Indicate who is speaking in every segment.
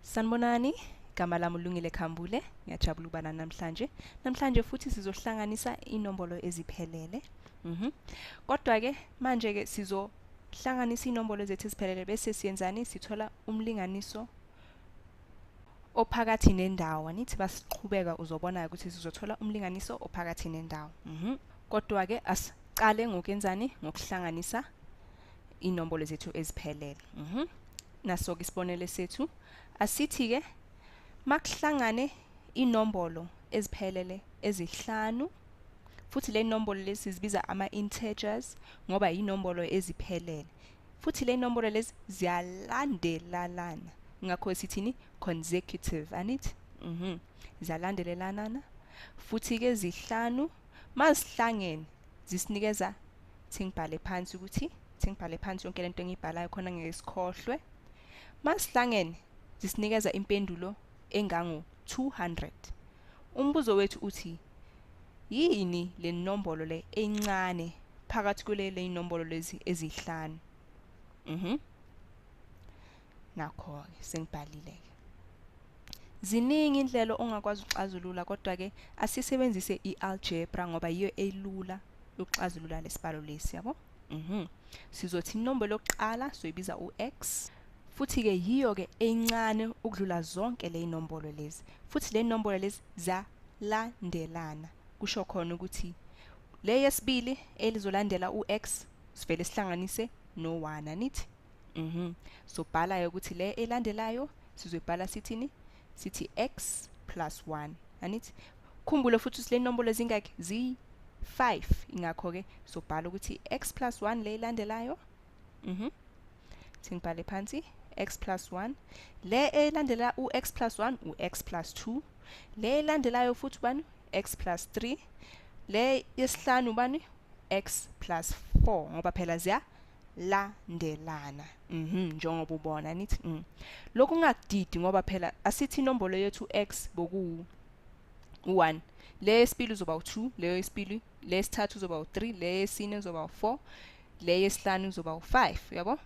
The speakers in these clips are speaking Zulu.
Speaker 1: Sanibonani, igama lami uLungile Khambule, ngiyajabula ukuba namhlanje. Namhlanje futhi sizohlanganisa inombolo eziphelele. Kodwa ke manje ke sizohlanganisa inombolo zethu eziphelele bese siyenzani? Sithola umlinganiso ophakathi nendawo. Anithi basiqhubeka uzobona ukuthi sizothola umlinganiso ophakathi nendawo. Kodwa ke asiqale ngokwenzani? Ngokuhlanganisa inombolo zethu eziphelele. Naso-ke isibonelo sethu asithi ke makuhlangane inombolo eziphelele ezihlanu, futhi le nombolo lezi sizibiza ama-integers ngoba inombolo eziphelele, futhi le nombolo lezi ziyalandelalana, ngakho sithini? Consecutive, anithi? Ziyalandelelana futhi ke zihlanu mazihlangene zisinikeza, ngibhale phansi ukuthi ngibhale phansi yonke lento engiyibhalayo khona ngeke sikhohlwe. Masihlangene zisinikeza impendulo engango 200. Umbuzo wethu uthi yini le nombolo le encane phakathi kulele inombolo lezi ezihlanu? Nakho ke sengibhalile ke. Ziningi indlela ongakwazi ukuxazulula, kodwa ke asisebenzise ialgebra ngoba yiyo elula yokuxazulula lesibalo lesi, yabo? Sizothi inombolo yokuqala soyibiza u-x, futhi ke yiyo ke encane ukudlula zonke le inombolo lezi, futhi le inombolo lezi zalandelana. Kusho khona ukuthi le yesibili elizolandela u-x sivele sihlanganise no-1, anithi? Sobhala ukuthi le elandelayo sizoyibhala sithini? Sithi x plus 1, anithi? Khumbule futhi le inombolo zingakhi? Zi-5, ingakho ke sobhala ukuthi x plus 1 le elandelayo. Singibhale phansi x plus 1, le elandela u-x plus 1 u-x plus 2, le elandelayo futhi bani? X plus 3, le yesihlanu bani? X plus 4, ngoba phela ziyalandelana njengoba ubona, nithi? Lokhu ungakudidi ngoba phela asithi inombolo yethu x boku 1, le yesibili uzoba u2, le yesibili, le yesithathu uzoba u3, le yesine uzoba u4, le yesihlanu uzoba u5, yabo?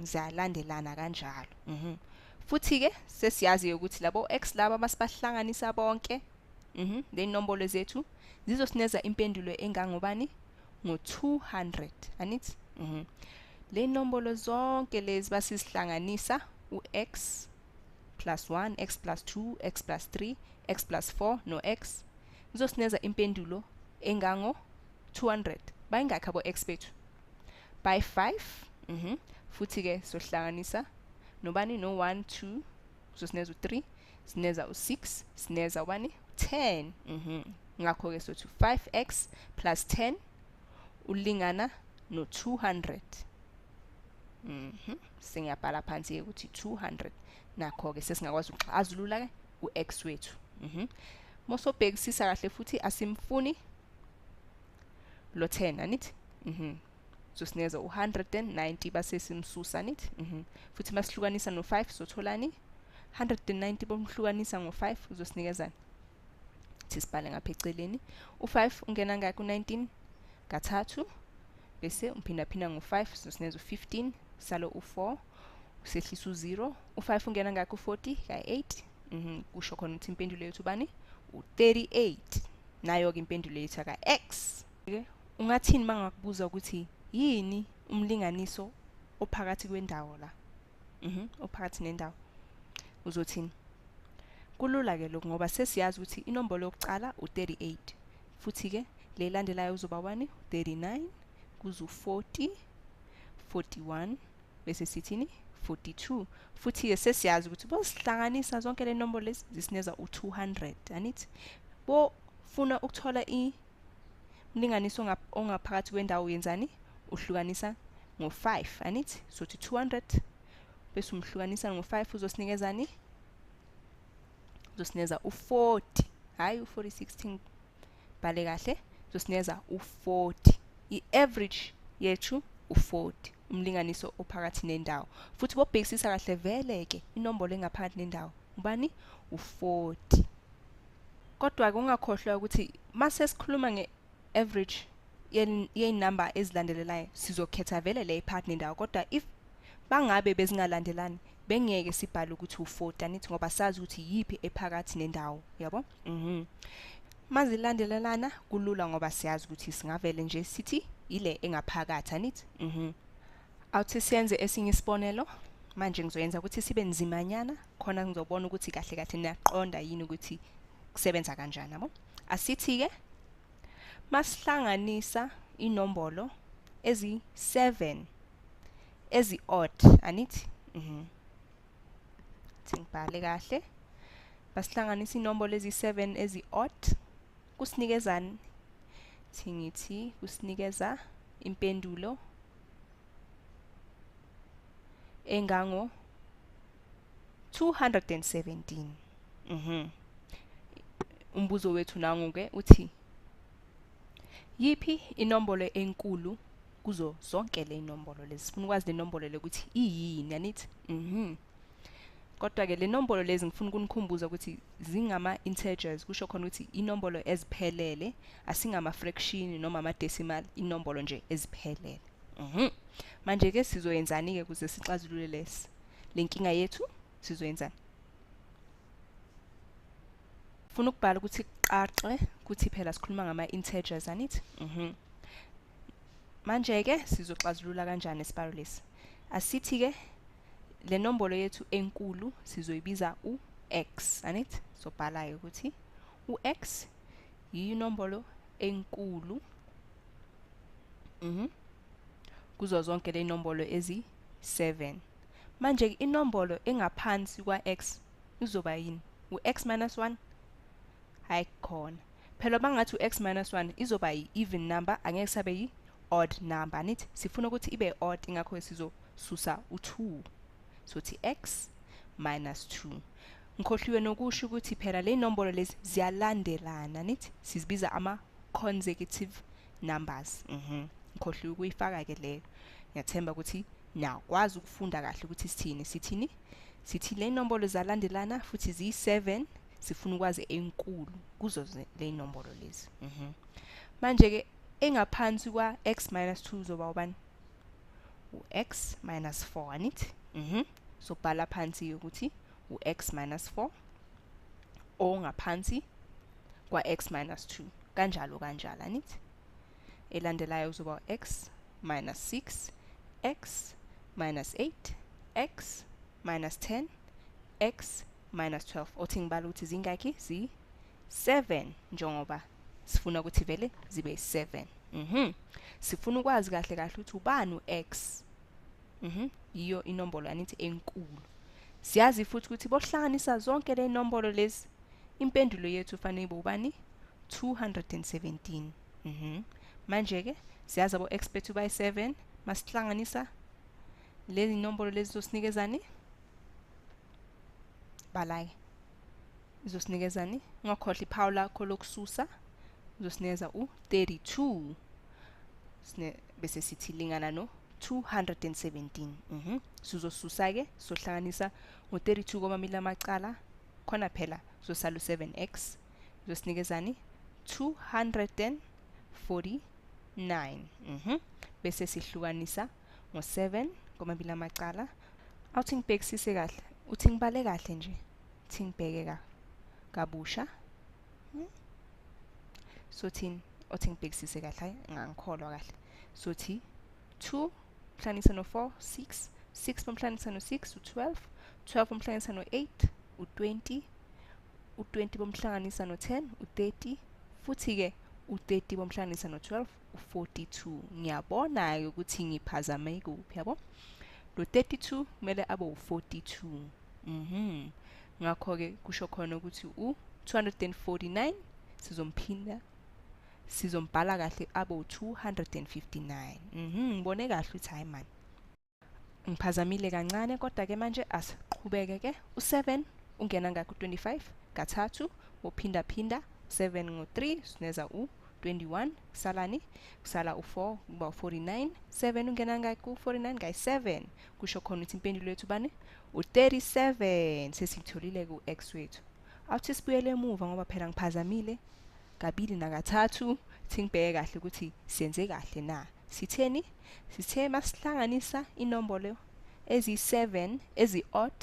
Speaker 1: Ziyalandelana kanjalo. Futhi ke sesiyazi ukuthi labo x laba masibahlanganisa bonke, le inombolo zethu zizosineza impendulo engangobani? Ngo-200, anithi? Le inombolo zonke lezi basizihlanganisa u-x plus 1, x plus 2, x plus 3, x plus 4 no-x zizosineza impendulo engango 200. Bayingakhi abo x bethu? By 5. Futhi ke sohlanganisa nobani? No-1, 2, sosineza u3, sineza u6, sineza ubani? 10. Ngakho ke sothi 5x plus 10 ulingana no-200. Sengiyabhala phansi ukuthi 200. Nakho ke sesingakwazi ukuxazulula ke u-x wethu. Mosobhekisisa kahle futhi asimfuni lo 10, anithi? Sosineza u190 base simsusa, nithi? Futhi masihlukanisa no5 sotholani? 190 bomhlukanisa ngo5 uzosinikezani? Sisibhale ngapha eceleni. U5 ungena ngakho 19 kathathu, bese umphinda ngo5 sosineza u15, salo u4, usehlisa u0. U5 ungena ngakho 40 ka8. Kusho khona ukuthi impendulo yethu bani? U38. Nayo ke impendulo yethu ka x. Ungathini mangakubuza ukuthi yini umlinganiso ophakathi kwendawo la? Ophakathi nendawo. Uzothini? Kulula ke lokho ngoba sesiyazi ukuthi inombolo yokuqala u38, futhi ke le landelayo uzoba bani? 39, kuzu 40, 41, bese sithini? 42. Futhi ke sesiyazi ukuthi bosihlanganisa zonke le nombolo lezi zisineza u200, anithi? Bofuna ukuthola umlinganiso ongaphakathi kwendawo uyenzani? Uhlukanisa ngo5, anithi? Sothi 200 bese umhlukanisa ngo5 uzosinikezani? Uzosineza u40, hayi u46, bhale kahle. Uzosineza u40. I-average yethu u40, umlinganiso ophakathi nendawo. Futhi bobhekisisa kahle vele ke inombolo engaphakathi nendawo ubani? U40. Kodwa ke ungakhohlwa ukuthi mase sikhuluma nge-average yenamba ezilandelelayo sizokhetha vele le phakathi nendawo, kodwa if bangabe bezingalandelani bengeke sibhale ukuthi u40 anithi ngoba sazi ukuthi yipi ephakathi nendawo yabo. Mazilandelelana kulula ngoba siyazi ukuthi singavele nje sithi ile engaphakathi anithi. Awuthi siyenze esinye isibonelo. Manje ngizoyenza ukuthi sibe nzimanyana khona ngizobona ukuthi kahle kahle niyaqonda yini ukuthi kusebenza kanjani yabo. Asithi ke masihlanganisa inombolo ezi7 ezi-odd anithi. Ngibhale kahle. Basihlanganisa inombolo ezi7 ezi-odd kusinikezani? Ngithi kusinikeza impendulo engango 217. Umbuzo wethu nangu-ke uthi yipi inombolo enkulu kuzo zonke le inombolo lezi. Sifuna ukwazi le nombolo le ukuthi iyini anithi. Kodwa ke le nombolo lezi ngifuna ukunikhumbuza ukuthi zingama integers, kusho khona ukuthi inombolo eziphelele, asingama fraction noma ama decimal, inombolo nje eziphelele. Manje ke sizoyenzani ke ukuze sixazulule lenkinga yethu? Sizoyenzani? Funa ukubhala ukuthi qaxe ukuthi phela sikhuluma ngama integers anithi. Manje ke sizoxazulula kanjani isibalo lesi? Asithi ke le nombolo yethu enkulu sizoyibiza u-x anithi. Sobhala ukuthi u-x yinombolo enkulu kuzo zonke le inombolo ezi7. Manje inombolo engaphansi kwa-x izoba yini? U-x minus 1? Hayi khona. Phela bangathi u-x minus 1 izoba yi-even number, angeke sabe yi-odd number anithi. Sifuna ukuthi ibe odd, ingakho sizosusa u2. Sothi x minus 2. Ngikhohliwe nokusho ukuthi phela le inombolo lezi ziyalandelana anithi. Sizibiza ama-consecutive numbers. Ngikhohliwe ukuyifaka ke leyo. Ngiyathemba ukuthi nakwazi ukufunda kahle ukuthi sithini. Sithi le inombolo zalandelana futhi ziyi7. Sifuna ukwazi enkulu kuzo le inombolo lezi. Manje ke engaphansi kwa x minus 2 zoba ubani? U-x minus 4 anithi. So bhala phansi ukuthi u-x minus 4 ongaphansi kwa x minus 2 kanjalo anithi. Elandelayo uzoba x minus 6, x minus 8, x minus 10, x minus 12. Othi ngibala ukuthi zingaki? Zi7 njengoba sifuna ukuthi vele zibe 7. Sifuna ukwazi kahle kahle ukuthi ubani u-x. Iyo inombolo anithi enkulu. Siyazi futhi ukuthi bohlanganisa zonke le inombolo lezi impendulo yethu fanele ibe ubani? 217. Manje ke siyazi abo x bethu bayi7, masihlanganisa lezi inombolo lezi zosinikezani? Balaye. Izosinikezani? Ngakhohle iphawu lakho lokususa. Izosinikeza u32. Bese sithi lingana no 217. Sizosusa ke sohlanganisa ngo32 komamili amacala. Khona phela zosala u7x. Izosinikezani? 249. Bese sihlukanisa ngo7 komabili amacala. Awuthi ngibhekisise kahle. Uthi ngibale kahle nje. Uthi ngibheke kabusha. Sothini? Othi ngibhekisise kahle, ngangikholwa kahle. Sothi 2 umhlanganisa no4 6, 6 bomhlanganisa no6 u12, 12 bomhlanganisa no8 u20, u20 bomhlanganisa no10 u30, futhi ke u30 bomhlanganisa no12 u42. Ngiyabona ukuthi ngiphazame kuphi yabo. Lo 32 kumele abe u42. Ngakho ke kusho khona ukuthi u249 sizombhala kahle abe u259. Ngibone kahle ukuthi hayi man. Ngiphazamile kancane kodwa ke manje asiqhubeke ke. U7 ungena ngakho 25 kathathu uphinda 7 ngo3 sineza u21 kusalani? Kusala u4 kuba u49. 7 ungena ngakho 49 ngayi7 kusho khona ukuthi impendulo yethu bani? U37. Sesitholile ku x wethu. Awuthi sibuyele emuva ngoba phela ngiphazamile kabili nakathathu. Ngibheke kahle ukuthi senze kahle na. Sitheni? Sithe masihlanganisa inombolo ezi7 ezi-odd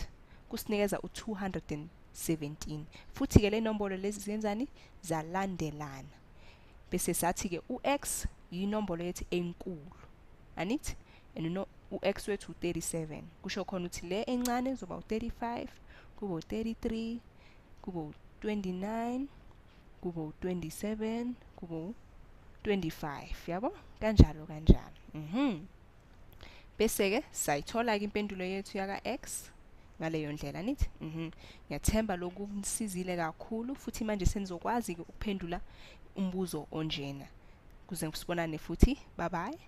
Speaker 1: kusinikeza u217 futhi ke le nombolo lezi ziyenzani zalandelana bese sathi ke ux inombolo yethi enkulu anithi and ux wethu u37 kusho khona ukuthi le encane izoba u35 kube u33 kube u29 kube u27 kube u25 yabo kanjalo bese ke sayithola ke impendulo yethu yaka x ngaleyo ndlela nithi ngiyathemba lokhu kunisizile kakhulu futhi manje senizokwazi ukuphendula umbuzo onjena kuze sibonane futhi bye bye